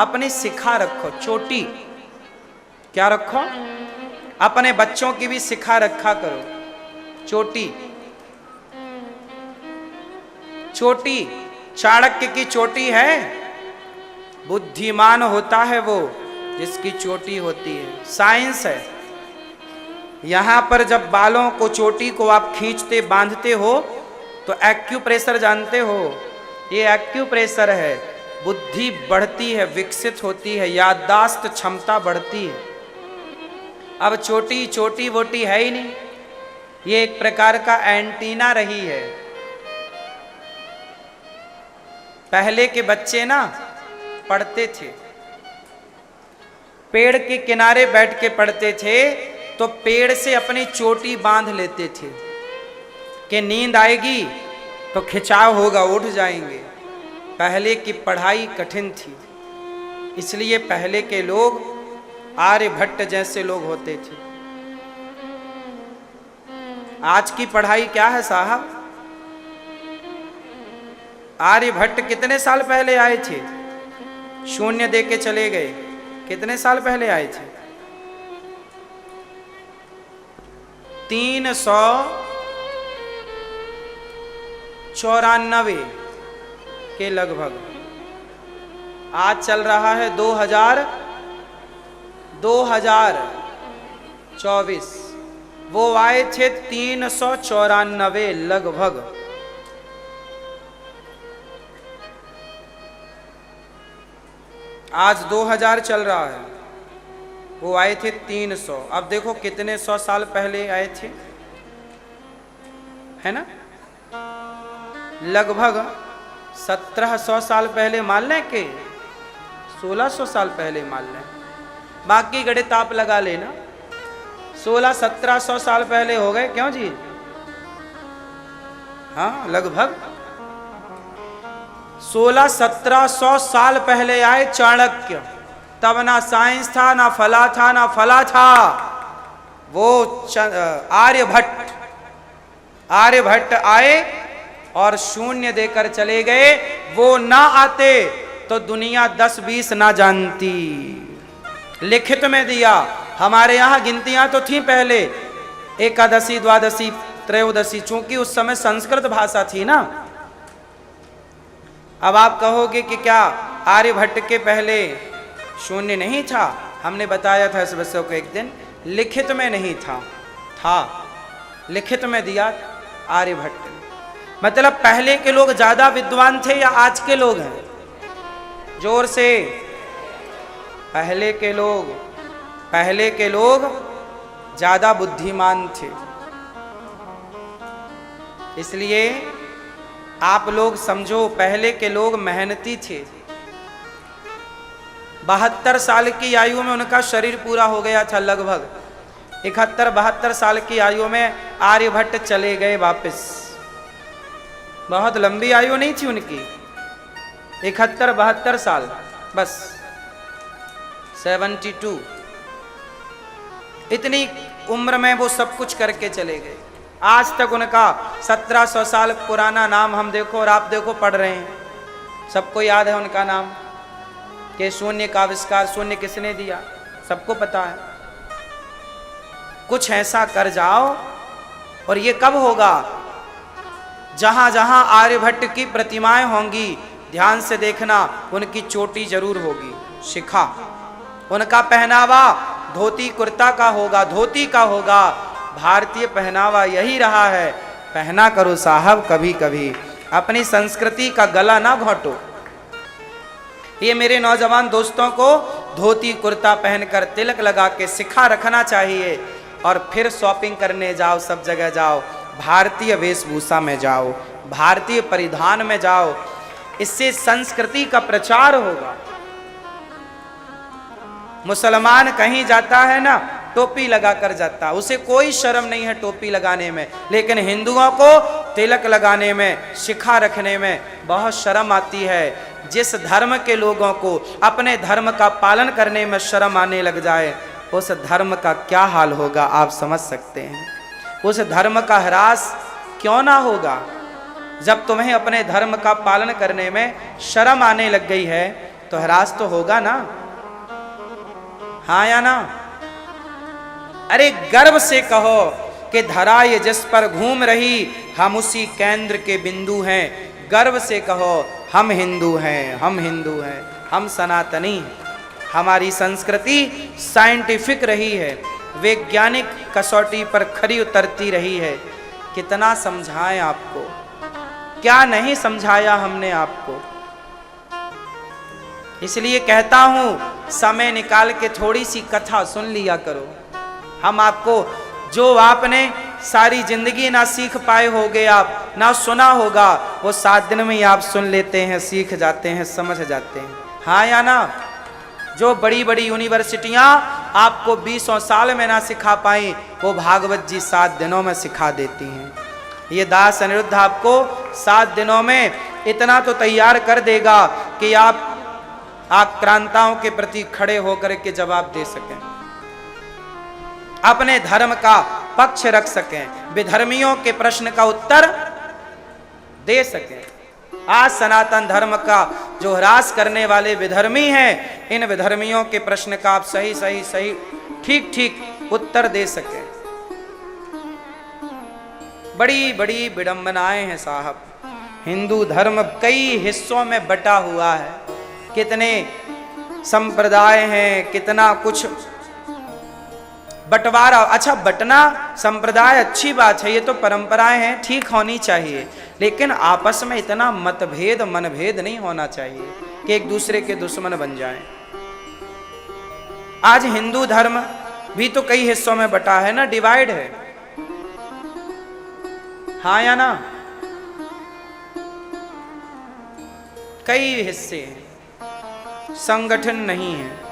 अपनी शिखा रखो, चोटी क्या रखो, अपने बच्चों की भी शिखा रखा करो, चोटी। चोटी चाणक्य की चोटी है, बुद्धिमान होता है वो जिसकी चोटी होती है, साइंस है। यहां पर जब बालों को, चोटी को आप खींचते बांधते हो तो एक्यूप्रेशर जानते हो, ये एक्यूप्रेशर है। बुद्धि बढ़ती है, विकसित होती है, याददाश्त क्षमता बढ़ती है। अब चोटी चोटी वोटी है ही नहीं, ये एक प्रकार का एंटीना रही है। पहले के बच्चे ना पढ़ते थे, पेड़ के किनारे बैठ के पढ़ते थे, तो पेड़ से अपनी चोटी बांध लेते थे कि नींद आएगी तो खिंचाव होगा, उठ जाएंगे। पहले की पढ़ाई कठिन थी, इसलिए पहले के लोग आर्यभट्ट जैसे लोग होते थे। आज की पढ़ाई क्या है साहब? आर्यभट्ट कितने साल पहले आए थे? शून्य दे के चले गए। कितने साल पहले आए थे? 394 के लगभग। आज चल रहा है 2024। वो आए थे 394 लगभग। आज 2000 चल रहा है, वो आए थे 300। अब देखो कितने 100 साल पहले आए थे, है ना? लगभग 1700 साल पहले मान लें कि 1600 साल पहले मान लें, बाकी गणित आप लगा लेना। 1600-1700 साल पहले हो गए, क्यों जी? हाँ, लगभग 1600-1700 साल पहले आए चाणक्य। तब ना साइंस था, ना फला था, ना फला था। वो आर्यभट्ट आए और शून्य देकर चले गए। वो ना आते तो दुनिया 10-20 ना जानती। लिखित में दिया। हमारे यहाँ गिनतियां तो थी पहले, एकादशी, द्वादशी, त्रयोदशी, चूंकि उस समय संस्कृत भाषा थी ना। अब आप कहोगे कि क्या आर्यभट्ट के पहले शून्य नहीं था? हमने बताया था इस विषय को एक दिन। लिखित में नहीं था, लिखित में दिया आर्यभट्ट। मतलब पहले के लोग ज्यादा विद्वान थे या आज के लोग हैं? जोर से। पहले के लोग ज्यादा बुद्धिमान थे। इसलिए आप लोग समझो, पहले के लोग मेहनती थे। 72 साल की आयु में उनका शरीर पूरा हो गया था। लगभग 71-72 साल की आयु में आर्यभट्ट चले गए वापस। बहुत लंबी आयु नहीं थी उनकी, 71-72 साल बस, 72। इतनी उम्र में वो सब कुछ करके चले गए। आज तक उनका 1700 साल पुराना नाम हम देखो और आप देखो पढ़ रहे हैं, सबको याद है उनका नाम कि शून्य का आविष्कार, शून्य किसने दिया, सबको पता है। कुछ ऐसा कर जाओ, और ये कब होगा? जहां जहां आर्यभट्ट की प्रतिमाएं होंगी, ध्यान से देखना, उनकी चोटी जरूर होगी, शिखा। उनका पहनावा धोती कुर्ता का होगा, धोती का होगा। भारतीय पहनावा यही रहा है। पहना करो साहब कभी कभी, अपनी संस्कृति का गला ना घोटो। ये मेरे नौजवान दोस्तों को धोती कुर्ता पहनकर, तिलक लगा के शिखा रखना चाहिए, और फिर शॉपिंग करने जाओ, सब जगह जाओ, भारतीय वेशभूषा में जाओ, भारतीय परिधान में जाओ। इससे संस्कृति का प्रचार होगा। मुसलमान कहीं जाता है ना, टोपी लगा कर जाता, उसे कोई शर्म नहीं है टोपी लगाने में। लेकिन हिंदुओं को तिलक लगाने में, शिखा रखने में बहुत शर्म आती है। जिस धर्म के लोगों को अपने धर्म का पालन करने में शर्म आने लग जाए, उस धर्म का क्या हाल होगा आप समझ सकते हैं। उस धर्म का ह्रास क्यों ना होगा। जब तुम्हें अपने धर्म का पालन करने में शर्म आने लग गई है, तो ह्रास तो होगा ना, हाँ या ना? अरे गर्व से कहो कि धरा ये जिस पर घूम रही, हम उसी केंद्र के बिंदु हैं। गर्व से कहो हम हिंदू हैं, हम हिंदू हैं, हम सनातनी हैं। हमारी संस्कृति साइंटिफिक रही है, वैज्ञानिक कसौटी पर खरी उतरती रही है। कितना समझाएं आपको, क्या नहीं समझाया हमने आपको। इसलिए कहता हूं समय निकाल के थोड़ी सी कथा सुन लिया करो। हम आपको जो आपने सारी जिंदगी ना सीख पाए होगे, आप ना सुना होगा, वो 7 दिन में ही आप सुन लेते हैं, सीख जाते हैं, समझ जाते हैं, हाँ या ना? जो बड़ी बड़ी यूनिवर्सिटियां आपको 20 साल में ना सिखा पाई, वो भागवत जी 7 दिनों में सिखा देती हैं। ये दास अनिरुद्ध आपको 7 दिनों में इतना तो तैयार कर देगा कि आप आक्रांताओं के प्रति खड़े होकर के जवाब दे सकें, अपने धर्म का पक्ष रख सकें, विधर्मियों के प्रश्न का उत्तर दे सकें। आज सनातन धर्म का जो ह्रास करने वाले विधर्मी हैं, इन विधर्मियों के प्रश्न का आप सही ठीक ठीक उत्तर दे सकें। बड़ी बड़ी विडंबनाएं हैं साहब। हिंदू धर्म कई हिस्सों में बटा हुआ है, कितने संप्रदाय हैं, कितना कुछ बंटवारा। अच्छा, बटना संप्रदाय अच्छी बात है, ये तो परंपराएं हैं, ठीक होनी चाहिए, लेकिन आपस में इतना मतभेद मनभेद नहीं होना चाहिए कि एक दूसरे के दुश्मन बन जाएं। आज हिंदू धर्म भी तो कई हिस्सों में बटा है ना, डिवाइड है, हाँ या ना? कई हिस्से हैं, संगठन नहीं है।